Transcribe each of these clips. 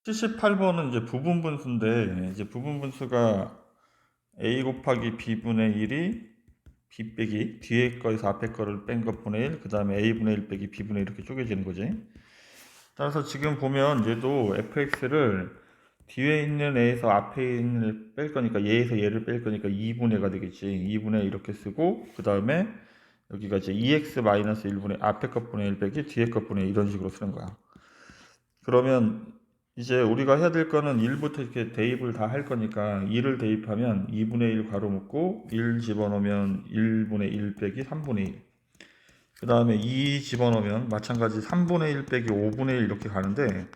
78번은 이제 부분분수인데, 이제 부분분수가 a 곱하기 b분의 1이 b 빼기 뒤에 거에서 앞에 거를 뺀 것분의 1, 그 다음에 a분의 1 빼기 b분의 1 이렇게 쪼개지는 거지. 따라서 지금 보면 얘도 fx를 뒤에 있는 a에서 앞에 있는 을 뺄 거니까, 얘에서 얘를 뺄 거니까 2분의가 되겠지. 2분의 이렇게 쓰고, 그 다음에 여기가 이제 2x 마이너스 1분의 앞에 것분의 1 빼기 뒤에 것분의 1 이런 식으로 쓰는 거야. 그러면 이제 우리가 해야 될 거는 1부터 이렇게 대입을 다 할 거니까 2를 대입하면 2분의 1 괄호 묶고 1 집어넣으면 1분의 1 빼기 3분의 1. 그 다음에 2 집어넣으면 마찬가지 3분의 1 빼기 5분의 1 이렇게 가는데,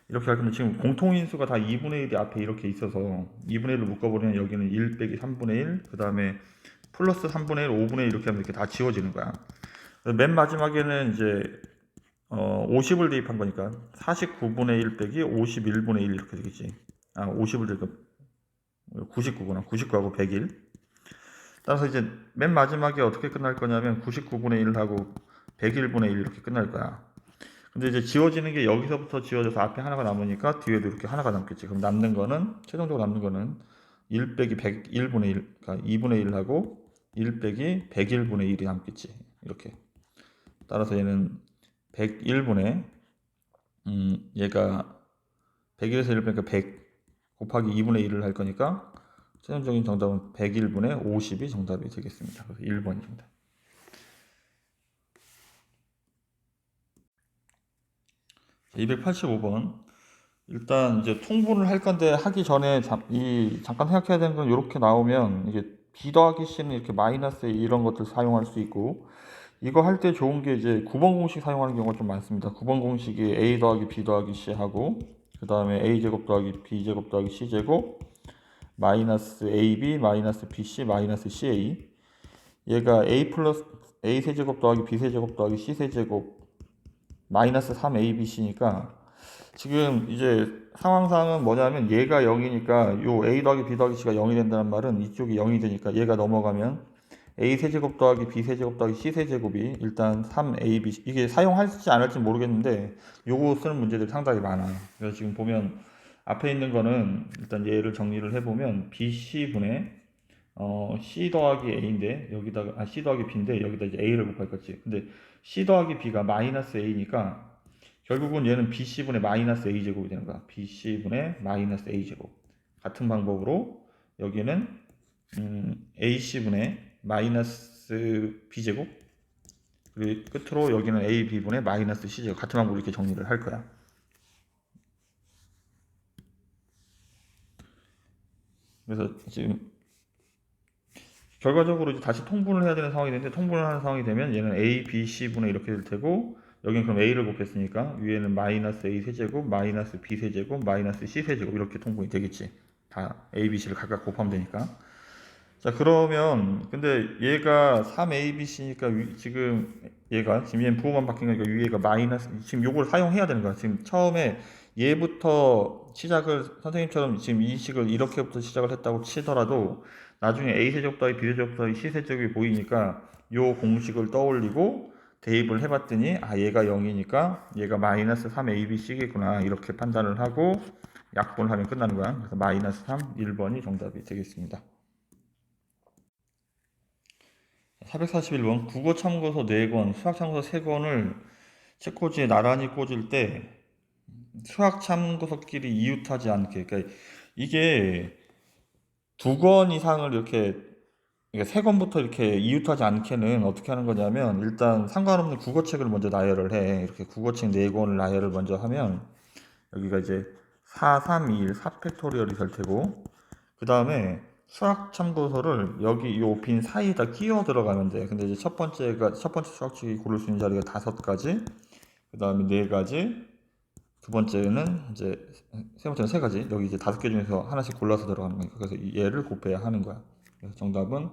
이렇게 할 건데 지금 공통인수가 다 2분의 1이 앞에 이렇게 있어서 2분의 1을 묶어버리면 여기는 1 빼기 3분의 1, 그 다음에 플러스 3분의 1, 5분의 1 이렇게 하면 이렇게 다 지워지는 거야. 맨 마지막에는 이제 50을 대입한 거니까 49분의 1 빼기 51분의 1 이렇게 되겠지. 50을 대입 99구나. 99하고 101. 따라서 이제 맨 마지막에 어떻게 끝날 거냐면 99분의 1하고 101분의 1 이렇게 끝날 거야. 근데 이제 지워지는 게 여기서부터 지워져서 앞에 하나가 남으니까 뒤에도 이렇게 하나가 남겠지. 그럼 남는 거는, 최종적으로 남는 거는 1 빼기 101분의 1, 그러니까 2분의 1하고 1 빼기 101분의 1이 남겠지. 이렇게. 따라서 얘는 101분의 얘가 101에서 1 빼니까 100 곱하기 2분의 1을 할 거니까 최종적인 정답은 101분의 50이 정답이 되겠습니다. 그래서 1번이 정답. 285번. 일단 이제 통분을 할 건데 하기 전에 잠깐 생각해야 되는 건, 이렇게 나오면 이게 b 더하기 c는 이렇게 마이너스 이런 것들 사용할 수 있고, 이거 할 때 좋은 게 이제 9번 공식 사용하는 경우가 좀 많습니다. 9번 공식이 a 더하기 b 더하기 c 하고, 그 다음에 a제곱 더하기 b제곱 더하기 c제곱 마이너스 ab 마이너스 bc 마이너스 ca. 얘가 a 플러스 a 세제곱 더하기 b 세제곱 더하기 c 세제곱 마이너스 3abc니까, 지금 이제 상황상은 뭐냐면 얘가 0이니까 요 a 더하기 b 더하기 c가 0이 된다는 말은 이쪽이 0이 되니까 얘가 넘어가면 a 세제곱 더하기 b 세제곱 더하기 c 세제곱이 일단 3ab, 이게 사용할지 안 할지 모르겠는데 요거 쓰는 문제들이 상당히 많아. 그래서 지금 보면 앞에 있는 거는 일단 얘를 정리를 해보면 bc분의 c 더하기 a인데 여기다가 c 더하기 b인데 여기다 이제 a를 곱할 거지. 근데 c 더하기 b가 마이너스 a니까 결국은 얘는 bc분의 마이너스 a제곱이 되는 거야. bc분의 마이너스 a제곱. 같은 방법으로 여기는 ac분의 마이너스 b제곱, 그리고 끝으로 여기는 ab분의 마이너스 c제곱. 같은 방법으로 이렇게 정리를 할 거야. 그래서 지금 결과적으로 이제 다시 통분을 해야 되는 상황이 되는데, 통분을 하는 상황이 되면 얘는 a, b, c분의 이렇게 될 테고, 여기는 그럼 a를 곱했으니까 위에는 마이너스 a 세제곱, 마이너스 b 세제곱, 마이너스 c 세제곱 이렇게 통분이 되겠지. 다 a, b, c를 각각 곱하면 되니까. 자, 그러면 근데 얘가 3abc니까 지금 얘가 지금 얘는 부호만 바뀐 거니까 위에가 마이너스, 지금 요걸 사용해야 되는 거야. 지금 처음에 얘부터 시작을 선생님처럼 지금 이 식을 이렇게부터 시작을 했다고 치더라도 나중에 a 세제곱 더하기 b 세제곱 더하기 c 세제곱이 보이니까 요 공식을 떠올리고 대입을 해봤더니 얘가 0이니까 얘가 마이너스 3abc겠구나 이렇게 판단을 하고 약분을 하면 끝나는 거야. 그래서 마이너스 3, 1번이 정답이 되겠습니다. 441번. 국어 참고서 4권, 수학 참고서 3권을 책꽂이에 나란히 꽂을 때 수학 참고서끼리 이웃하지 않게, 그러니까 이게 2권 이상을 이렇게, 그러니까 3권부터 이렇게 이웃하지 않게는 어떻게 하는 거냐면, 일단 상관없는 국어책을 먼저 나열을 해. 이렇게 국어책 4권을 나열을 먼저 하면 여기가 이제 4, 3, 2, 1, 4팩토리얼이 될 테고, 그 다음에 수학 참고서를 여기 요 빈 사이에다 끼워 들어가면 돼. 근데 이제 첫 번째 수학책이 고를 수 있는 자리가 5가지, 그 다음에 4가지, 두 번째는 이제, 세 번째는 3가지. 여기 이제 5개 중에서 하나씩 골라서 들어가는 거니까. 그래서 얘를 곱해야 하는 거야. 그래서 정답은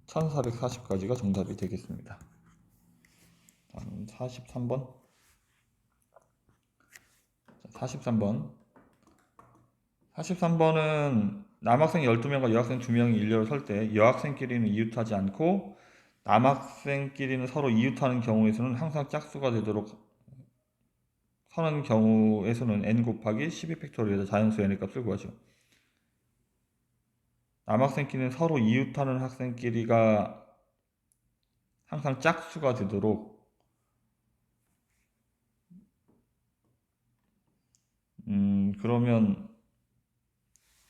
1440가지가 정답이 되겠습니다. 다음 43번. 43번. 43번은 남학생 12명과 여학생 2명이 일렬로 설 때 여학생끼리는 이웃하지 않고 남학생끼리는 서로 이웃하는 경우에서는 항상 짝수가 되도록 선한 경우에서는 n 곱하기 12팩토리에서 자연수 n의 값을 구하죠. 남학생끼리는 서로 이웃하는 학생끼리가 항상 짝수가 되도록 그러면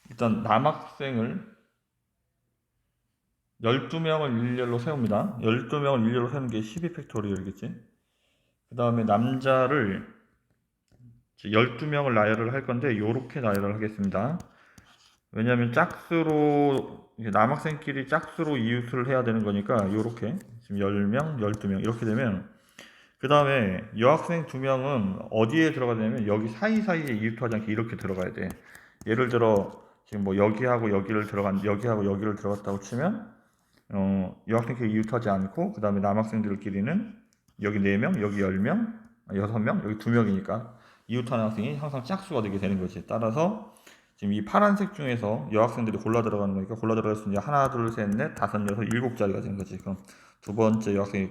일단 남학생을 12명을 일렬로 세웁니다. 12명을 일렬로 세우는 게 12팩토리얼이겠지. 그 다음에 남자를 12명을 나열을 할 건데 요렇게 나열을 하겠습니다. 왜냐하면 짝수로 남학생끼리 짝수로 이웃을 해야 되는 거니까 요렇게 지금 10명, 12명 이렇게 되면 그 다음에 여학생 2명은 어디에 들어가야 되냐면 여기 사이사이에 이웃하지 않게 이렇게 들어가야 돼. 예를 들어 지금 뭐 여기하고 여기를 들어갔다고 치면 여학생끼리 이웃하지 않고 그 다음에 남학생들끼리는 여기 4명, 여기 10명, 6명, 여기 2명이니까 이웃하는 학생이 항상 짝수가 되게 되는 거지. 따라서 지금 이 파란색 중에서 여학생들이 골라 들어가는 거니까 골라 들어갈 수 있는 게 하나, 둘, 셋, 넷, 다섯, 여섯, 7자리가 되는 거지. 그럼 두 번째 여학생이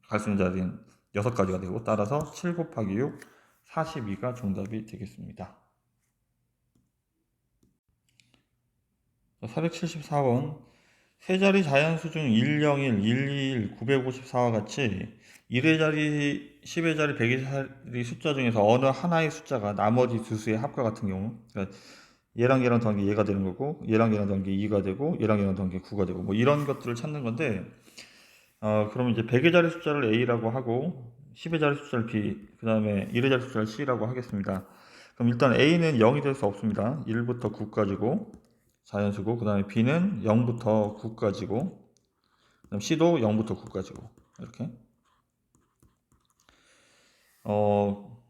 갈 수 있는 자리는 6가지가 되고 따라서 7 곱하기 6, 42가 정답이 되겠습니다. 474번 세 자리 자연수 중 101, 121, 954와 같이 1의 자리, 10의 자리, 100의 자리 숫자 중에서 어느 하나의 숫자가 나머지 두 수의 합과 같은 경우 그러니까 얘랑 얘랑 더한 게 얘가 되는 거고 얘랑 얘랑 더한 게 2가 되고 얘랑 얘랑 더한 게 9가 되고 뭐 이런 것들을 찾는 건데 그러면 이제 100의 자리 숫자를 A라고 하고 10의 자리 숫자를 B 그 다음에 1의 자리 숫자를 C라고 하겠습니다. 그럼 일단 A는 0이 될 수 없습니다. 1부터 9까지고 자연수고 그 다음에 B는 0부터 9까지고 그 다음 C도 0부터 9까지고 이렇게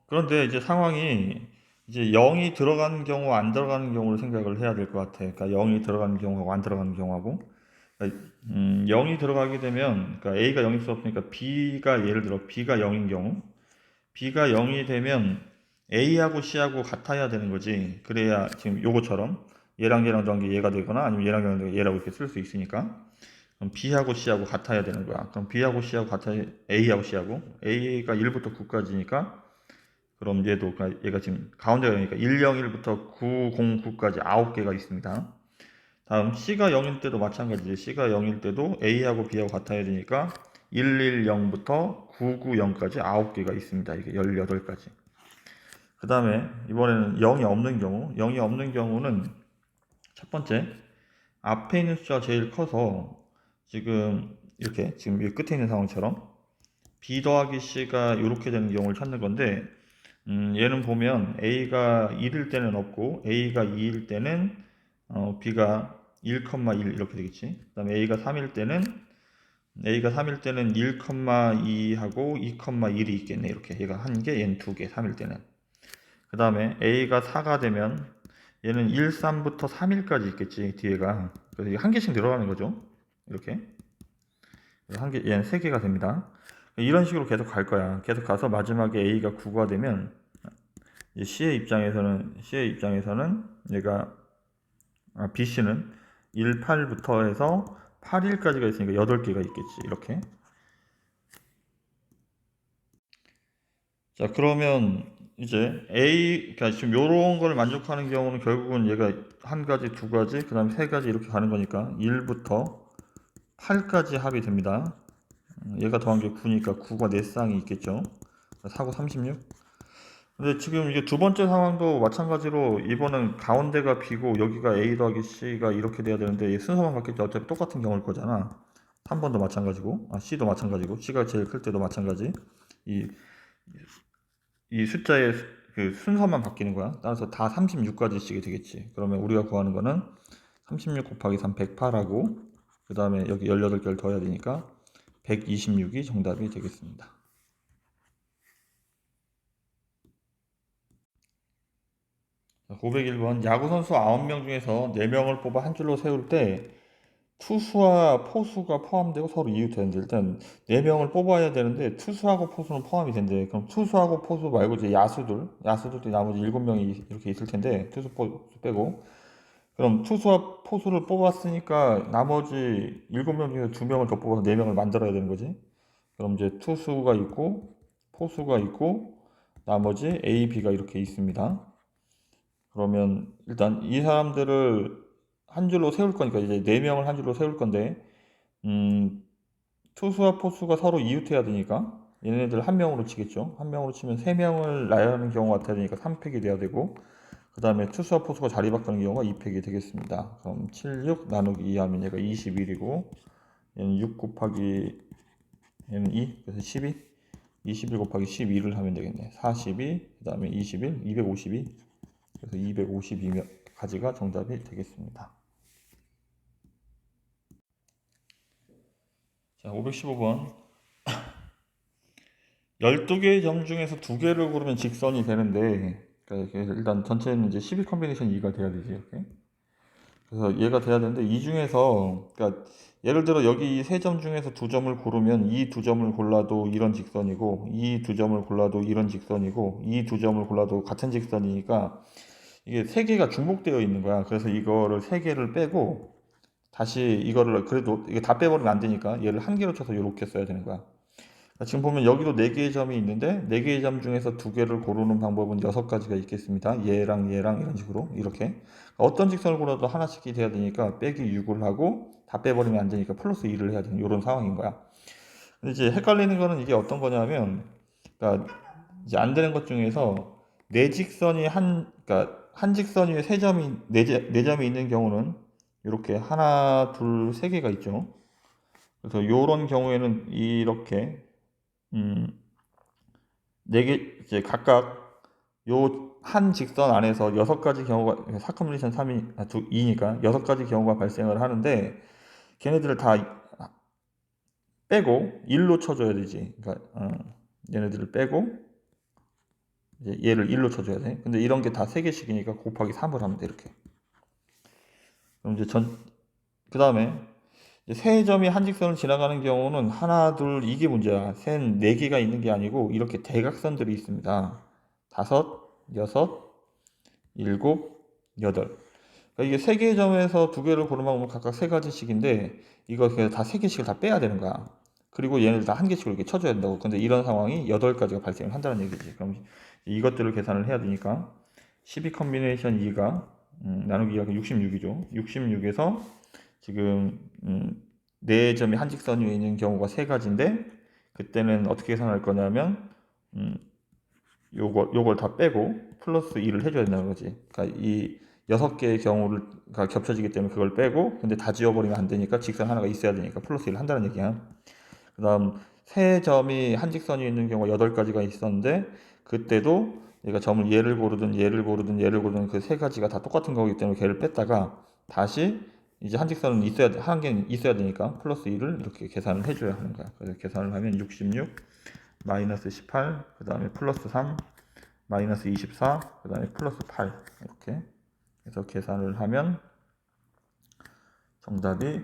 그런데 이제 상황이 이제 0이 들어가는 경우 안 들어가는 경우를 생각을 해야 될 것 같아. 그러니까 0이 들어가는 경우하고 안 들어가는 경우하고 그러니까 0이 들어가게 되면 그러니까 A가 0일 수 없으니까 B가 예를 들어 B가 0인 경우 B가 0이 되면 A하고 C하고 같아야 되는 거지. 그래야 지금 요거처럼 얘랑 얘랑 더한 게 얘가 되거나 아니면 얘랑 얘랑 더한 게 얘라고 이렇게 쓸 수 있으니까 그럼 B하고 C하고 같아야 되는 거야. 그럼 B하고 C하고 같아야 A하고 C하고 A가 1부터 9까지니까 그럼 얘도 얘가 지금 가운데가 0이니까 101부터 909까지 9개가 있습니다. 다음 C가 0일 때도 마찬가지지. C가 0일 때도 A하고 B하고 같아야 되니까 110부터 990까지 9개가 있습니다. 이게 18가지. 그 다음에 이번에는 0이 없는 경우 0이 없는 경우는 첫 번째 앞에 있는 숫자가 제일 커서 지금 이렇게 지금 이 끝에 있는 상황처럼 B 더하기 C가 이렇게 되는 경우를 찾는 건데 얘는 보면 A가 1일 때는 없고 A가 2일 때는 B가 1,1 이렇게 되겠지. 그 다음에 A가 3일 때는 1,2하고 2,1이 있겠네. 이렇게 얘가 한 개, 얘는 두 개, 3일 때는. 그 다음에 A가 4가 되면 얘는 1, 3부터 3일까지 있겠지. 뒤에가. 그래서 한 개씩 늘어가는 거죠. 이렇게. 한 개, 얘는 3개가 됩니다. 이런 식으로 계속 갈 거야. 계속 가서 마지막에 A가 9가 되면 C의 입장에서는 얘가 BC는 1, 8부터 해서 8일까지가 있으니까 8개가 있겠지. 이렇게. 자, 그러면 이제 그러니까 지금 요런 걸 만족하는 경우는 결국은 얘가 한 가지, 두 가지, 그 다음에 세 가지 이렇게 가는 거니까 1부터 8까지 합이 됩니다. 얘가 더한 게 9니까 9가 4쌍이 있겠죠. 4고 36. 근데 지금 이게 두 번째 상황도 마찬가지로 이번은 가운데가 B고 여기가 A 더하기 C가 이렇게 돼야 되는데 순서만 바뀌지 어차피 똑같은 경우일 거잖아. 3번도 마찬가지고, C도 마찬가지고, C가 제일 클 때도 마찬가지. 이, 이 숫자의 그 순서만 바뀌는 거야. 따라서 다 36가지씩이 되겠지. 그러면 우리가 구하는 거는 36 곱하기 3, 108하고, 그 다음에 여기 18개를 더해야 되니까 126이 정답이 되겠습니다. 501번 야구선수 9명 중에서 4명을 뽑아 한 줄로 세울 때 투수와 포수가 포함되고 서로 이웃되는데 일단 4명을 뽑아야 되는데 투수하고 포수는 포함이 된대. 그럼 투수하고 포수 말고 이제 야수들도 나머지 7명이 이렇게 있을 텐데 투수 포수 빼고 그럼 투수와 포수를 뽑았으니까 나머지 7명 중에 2명을 더 뽑아서 4명을 만들어야 되는 거지. 그럼 이제 투수가 있고 포수가 있고 나머지 A, B가 이렇게 있습니다. 그러면 일단 이 사람들을 한 줄로 세울 거니까 이제 네 명을 한 줄로 세울 건데 투수와 포수가 서로 이웃해야 되니까 얘네들 한 명으로 치겠죠. 한 명으로 치면 세 명을 나열하는 경우가 같아야 되니까 3팩이 돼야 되고 그 다음에 투수와 포수가 자리 바꾸는 경우가 2팩이 되겠습니다. 그럼 7, 6 나누기 2 하면 얘가 21이고 얘는 6 곱하기 얘는 2 그래서 12 21 곱하기 12를 하면 되겠네. 42 그 다음에 21 252 그래서 252가지가 정답이 되겠습니다. 자, 515번 12개의 점 중에서 2개를 고르면 직선이 되는데 그러니까 일단 전체는 이제 12 컨비네이션 2가 돼야 되지 이렇게. 그래서 얘가 돼야 되는데 이 중에서 그러니까 예를 들어 여기 이 세 점 중에서 2점을 고르면 이 2점을 골라도 이런 직선이고 이 2점을 골라도 이런 직선이고 이 2점을 골라도 같은 직선이니까 이게 세 개가 중복되어 있는 거야. 그래서 이거를 세 개를 빼고 다시 이거를 그래도 이게 다 빼버리면 안 되니까 얘를 한 개로 쳐서 이렇게 써야 되는 거야. 지금 보면 여기도 4개의 점이 있는데 4개의 점 중에서 2개를 고르는 방법은 6가지가 있겠습니다. 얘랑 얘랑 이런 식으로 이렇게 어떤 직선을 골라도 하나씩이 돼야 되니까 빼기 6을 하고 다 빼버리면 안 되니까 플러스 2를 해야 되는 이런 상황인 거야. 근데 이제 헷갈리는 거는 이게 어떤 거냐면 그러니까 이제 안 되는 것 중에서 네 직선이 그러니까 한 직선 위에 세 점이 네 점이 있는 경우는 이렇게 하나, 둘, 세 개가 있죠. 그래서 이런 경우에는 이렇게 네 개 이제 각각 요 한 직선 안에서 6가지 경우가 4 컨비네이션 2니까 6가지 경우가 발생을 하는데 걔네들을 다 빼고 1로 쳐줘야 되지. 그러니까 얘네들을 빼고 이제 얘를 1로 쳐줘야 돼. 근데 이런 게 다 3개씩이니까 곱하기 3을 하면 돼 이렇게. 그럼 이제 그 다음에 세 점이 한 직선을 지나가는 경우는 하나, 둘, 이게 문제야. 셋, 네 개가 있는 게 아니고 이렇게 대각선들이 있습니다. 5, 6, 7, 8. 그러니까 이게 세 개의 점에서 2개를 고르면 각각 3가지씩인데 이거 그냥 다 3개씩을 다 빼야 되는 거야. 그리고 얘네들 다 한 개씩을 이렇게 쳐줘야 된다고. 근데 이런 상황이 8가지가 발생을 한다는 얘기지. 그럼 이것들을 계산을 해야 되니까 12 컨비네이션 2가 나누기 2가 66이죠. 66에서 지금 4점이 한 직선 위에 있는 경우가 3가지인데 그때는 어떻게 계산할 거냐면 요걸 다 빼고 플러스 2를 해줘야 된다는 거지. 그러니까 이 6개의 경우가 겹쳐지기 때문에 그걸 빼고 근데 다 지워버리면 안 되니까 직선 하나가 있어야 되니까 플러스 1을 한다는 얘기야. 그 다음 세 점이 한 직선이 있는 경우가 8가지가 있었는데 그때도 얘가 점을 얘를 고르든 얘를 고르든 얘를 고르든 그 3가지가 다 똑같은 거기 때문에 걔를 뺐다가 다시 이제 한 직선은 한 개는 있어야 되니까 플러스 2를 이렇게 계산을 해줘야 하는 거야. 그래서 계산을 하면 66 마이너스 18 그 다음에 플러스 3 마이너스 24 그 다음에 플러스 8 이렇게 해서 계산을 하면 정답이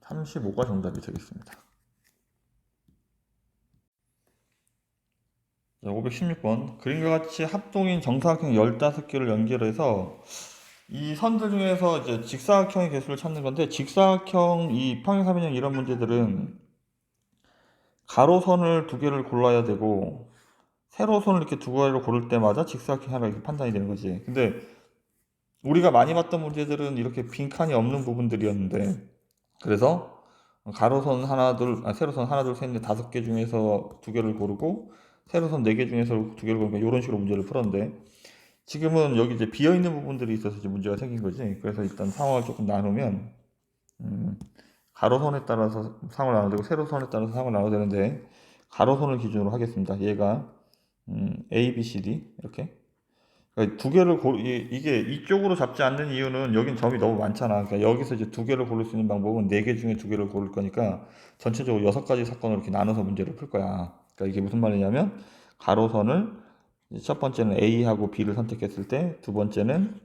35가 정답이 되겠습니다. 516번 그림과 같이 합동인 정사각형 15개를 연결해서 이 선들 중에서 이제 직사각형의 개수를 찾는 건데 직사각형 이 평행사변형 이런 문제들은 가로선을 2개를 골라야 되고 세로선을 이렇게 2개를 고를 때마다 직사각형 하나 이렇게 판단이 되는 거지. 근데 우리가 많이 봤던 문제들은 이렇게 빈칸이 없는 부분들이었는데 그래서 가로선 하나 둘 세로선 하나 둘 셋 넷 5개 중에서 2개를 고르고 세로선 4개 중에서 2개를 고르고 이런 식으로 문제를 풀었는데 지금은 여기 이제 비어 있는 부분들이 있어서 이제 문제가 생긴 거지. 그래서 일단 상황을 조금 나누면 가로선에 따라서 상을 나눠야 되고 세로선에 따라서 상을 나눠야 되는데 가로선을 기준으로 하겠습니다. 얘가 A, B, C, D 이렇게 그러니까 2개를 이게 이쪽으로 잡지 않는 이유는 여긴 점이 너무 많잖아. 그러니까 여기서 이제 2개를 고를 수 있는 방법은 4개 중에 2개를 고를 거니까 전체적으로 6가지 사건을 이렇게 나눠서 문제를 풀 거야. 그러니까 이게 무슨 말이냐면 가로선을 첫 번째는 A하고 B를 선택했을 때, 두 번째는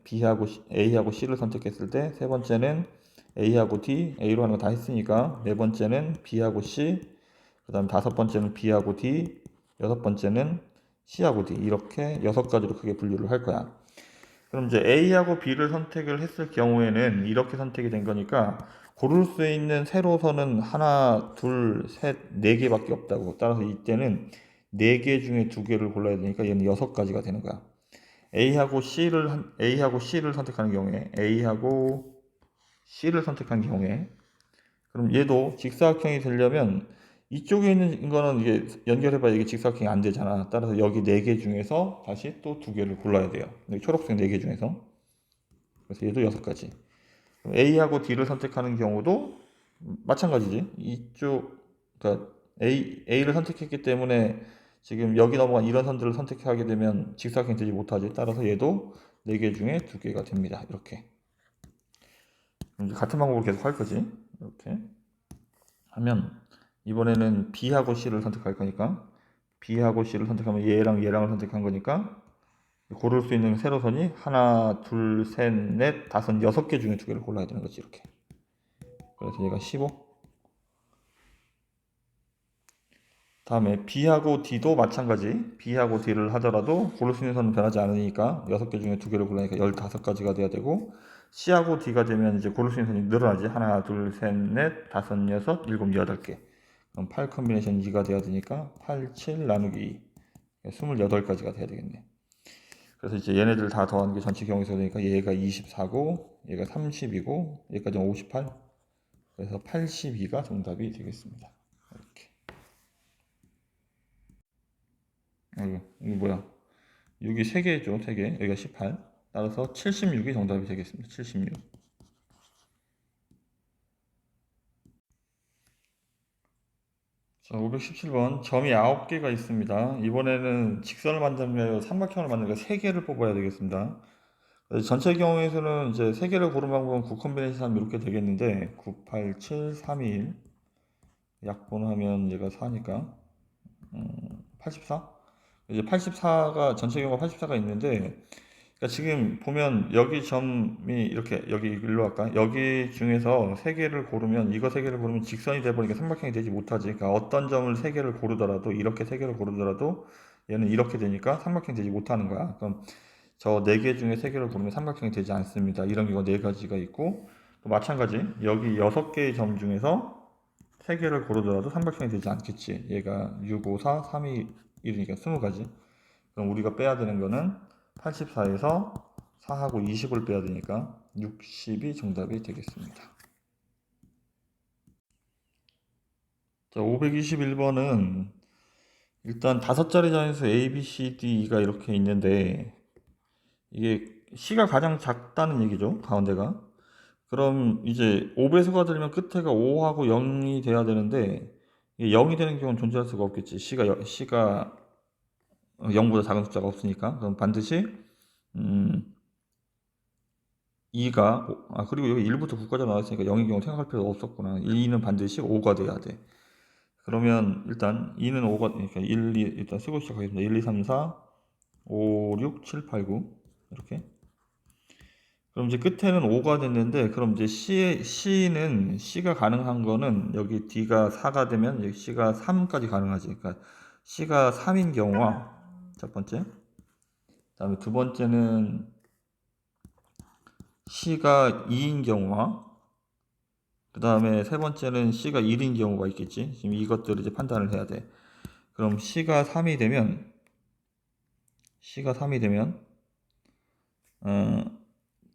A하고 C를 선택했을 때, 세 번째는 A하고 D, A로 하는 거 다 했으니까, 네 번째는 B하고 C, 그 다음 5번째는 B하고 D, 6번째는 C하고 D. 이렇게 6가지로 크게 분류를 할 거야. 그럼 이제 A하고 B를 선택을 했을 경우에는 이렇게 선택이 된 거니까, 고를 수 있는 세로선은 하나, 둘, 셋, 네 개밖에 없다고. 따라서 이때는 4개 중에 2개를 골라야 되니까 얘는 6가지가 되는 거야. A하고 C를 선택하는 경우에 A하고 C를 선택한 경우에 그럼 얘도 직사각형이 되려면 이쪽에 있는 거는 이게 연결해봐야 이게 직사각형이 안 되잖아. 따라서 여기 4개 중에서 다시 또 2개를 골라야 돼요. 여기 초록색 4개 중에서. 그래서 얘도 6가지. A하고 D를 선택하는 경우도 마찬가지지. 그러니까 A를 선택했기 때문에 지금 여기 넘어간 이런 선들을 선택하게 되면 직사각형이 되지 못하지. 따라서 얘도 4개 중에 2개가 됩니다. 이렇게. 이제 같은 방법으로 계속 할 거지. 이렇게 하면 이번에는 B하고 C를 선택할 거니까 B하고 C를 선택하면 얘랑 얘랑을 선택한 거니까 고를 수 있는 세로선이 하나, 둘, 셋, 넷, 다섯, 6개 중에 2개를 골라야 되는 거지. 이렇게. 그래서 얘가 15. 다음에 B하고 D도 마찬가지. B하고 D를 하더라도 고를 수 있는 선은 변하지 않으니까 6개 중에 2개를 골라니까 15가지가 돼야 되고 C하고 D가 되면 이제 고를 수 있는 선이 늘어나지. 하나, 둘, 셋, 넷, 다섯, 여섯, 일곱, 8개. 그럼 8 컨비네이션 2가 돼야 되니까 8, 7 나누기 2. 28가지가 돼야 되겠네. 그래서 이제 얘네들 다 더하는 게 전체 경우에서 되니까 얘가 24고 얘가 30이고 얘까지는 58. 그래서 82가 정답이 되겠습니다. 이렇게. 이거 뭐야? 6이 3개죠, 3개. 여기가 18. 따라서 76이 정답이 되겠습니다. 76. 자, 517번. 점이 9개가 있습니다. 이번에는 직선을 만드는 게 아니라 삼각형을 만드는 게 3개를 뽑아야 되겠습니다. 전체 경우에서는 이제 3개를 고른 방법은 9 컨비네이션 하면 이렇게 되겠는데 9, 8, 7, 3, 2, 1 약분하면 얘가 4니까 84? 이제 84가 전체 경우가 84가 있는데 그러니까 지금 보면 여기 점이 이렇게 여기 일로 할까? 여기 중에서 3개를 고르면 이거 3개를 고르면 직선이 돼 버리니까 삼각형이 되지 못하지. 그러니까 어떤 점을 3개를 고르더라도 이렇게 3개를 고르더라도 얘는 이렇게 되니까 삼각형이 되지 못하는 거야. 그럼 저 4개 중에 3개를 고르면 삼각형이 되지 않습니다. 이런 경우가 4가지가 있고 또 마찬가지 여기 6개의 점 중에서 3개를 고르더라도 삼각형이 되지 않겠지. 얘가 6, 5, 4, 3, 2, 1이니까 20가지. 그럼 우리가 빼야 되는 거는 84에서 4하고 20을 빼야 되니까 60이 정답이 되겠습니다. 자, 521번은 일단 5자리 자연수 A, B, C, D가 이렇게 있는데 이게 C가 가장 작다는 얘기죠. 가운데가. 그럼 이제 5배수가 되면 끝에가 5하고 0이 돼야 되는데 0이 되는 경우는 존재할 수가 없겠지. C가 0보다 작은 숫자가 없으니까. 그럼 반드시 2가 그리고 여기 1부터 9까지 나왔으니까 0인 경우 생각할 필요 없었구나. 2는 반드시 5가 돼야 돼. 그러면 일단 2는 5가 그러니까 1, 2 일단 쓰고 시작하겠습니다. 1, 2, 3, 4, 5, 6, 7, 8, 9 이렇게. 그럼 이제 끝에는 5가 됐는데 그럼 이제 C는 C가 가능한 거는 여기 D가 4가 되면 여기 C가 3까지 가능하지. 그러니까 C가 3인 경우와 첫 번째. 그다음에 두 번째는 C가 2인 경우와 그 다음에 세 번째는 C가 1인 경우가 있겠지. 지금 이것들을 이제 판단을 해야 돼. 그럼 C가 3이 되면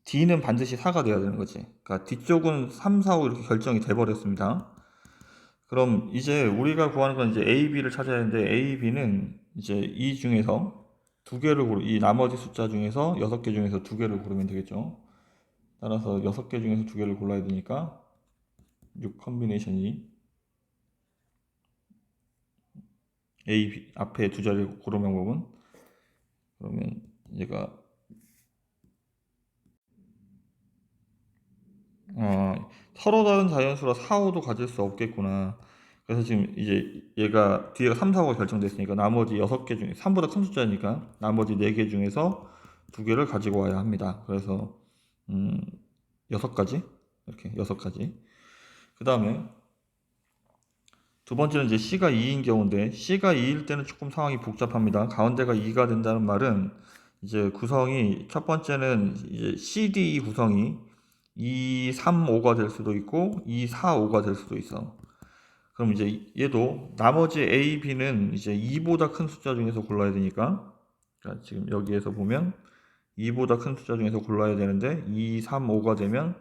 D는 반드시 4가 돼야 되는 거지. 그러니까 뒤쪽은 3, 4, 5 이렇게 결정이 돼 버렸습니다. 그럼 이제 우리가 구하는 건 이제 A, B를 찾아야 하는데 A, B는 이제 이 중에서 이 나머지 숫자 중에서 6개 중에서 2개를 고르면 되겠죠. 따라서 6개 중에서 2개를 골라야 되니까 6 컨비네이션이 A, B 앞에 2자리 고르는 방법은 그러면 얘가 서로 다른 자연수라 4, 5도 가질 수 없겠구나. 그래서 지금 이제 얘가 뒤에가 3, 4, 5가 결정됐으니까 나머지 6개 중에 3보다 큰 숫자니까 나머지 4개 중에서 2개를 가지고 와야 합니다. 그래서 6가지 이렇게 6가지. 그 다음에 두 번째는 이제 C가 2인 경우인데 C가 2일 때는 조금 상황이 복잡합니다. 가운데가 2가 된다는 말은 이제 구성이 첫 번째는 이제 CD 구성이 2, 3, 5가 될 수도 있고 2, 4, 5가 될 수도 있어. 그럼 이제 얘도 나머지 A, B는 이제 2보다 큰 숫자 중에서 골라야 되니까, 자, 지금 여기에서 보면 2보다 큰 숫자 중에서 골라야 되는데 2, 3, 5가 되면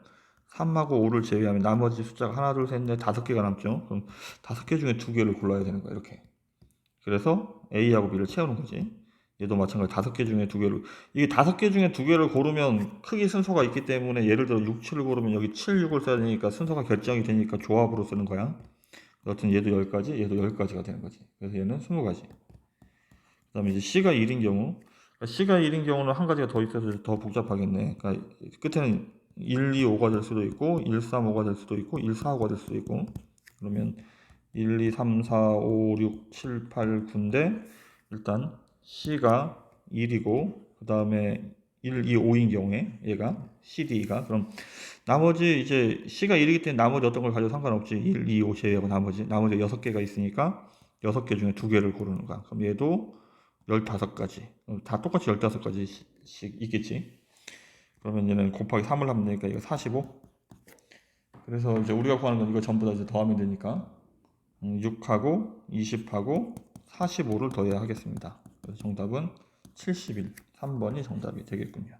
3하고 5를 제외하면 나머지 숫자가 하나, 둘, 셋, 넷, 5개가 남죠. 그럼 5개 중에 2개를 골라야 되는 거야, 이렇게. 그래서 A하고 B를 채우는 거지. 얘도 마찬가지 5개 중에 2개를, 이게 5개 중에 2개를 고르면 크기 순서가 있기 때문에 예를 들어 6, 7을 고르면 여기 7, 6을 써야 되니까 순서가 결정이 되니까 조합으로 쓰는 거야. 여튼 얘도 10가지, 얘도 10가지가 되는 거지. 그래서 얘는 20가지. 그 다음에 이제 C가 1인 경우, 그러니까 C가 1인 경우는 한 가지가 더 있어서 더 복잡하겠네. 그러니까 끝에는 1, 2, 5가 될 수도 있고, 1, 3, 5가 될 수도 있고, 1, 4, 5가 될 수도 있고, 그러면 1, 2, 3, 4, 5, 6, 7, 8, 9인데, 일단 C가 1이고, 그 다음에 1, 2, 5인 경우에 얘가 CD가, 그럼 나머지 이제 C가 1이기 때문에 나머지 어떤 걸 가져도 상관없지. 1, 2, 5 제외하고 나머지 6개가 있으니까 6개 중에 2개를 고르는 거야. 그럼 얘도 15가지. 다 똑같이 15가지씩 있겠지. 그러면 얘는 곱하기 3을 하면 되니까 이거 45. 그래서 이제 우리가 구하는 건 이거 전부 다 이제 더하면 되니까 6하고 20하고 45를 더해야 하겠습니다. 그래서 정답은 71. 3번이 정답이 되겠군요.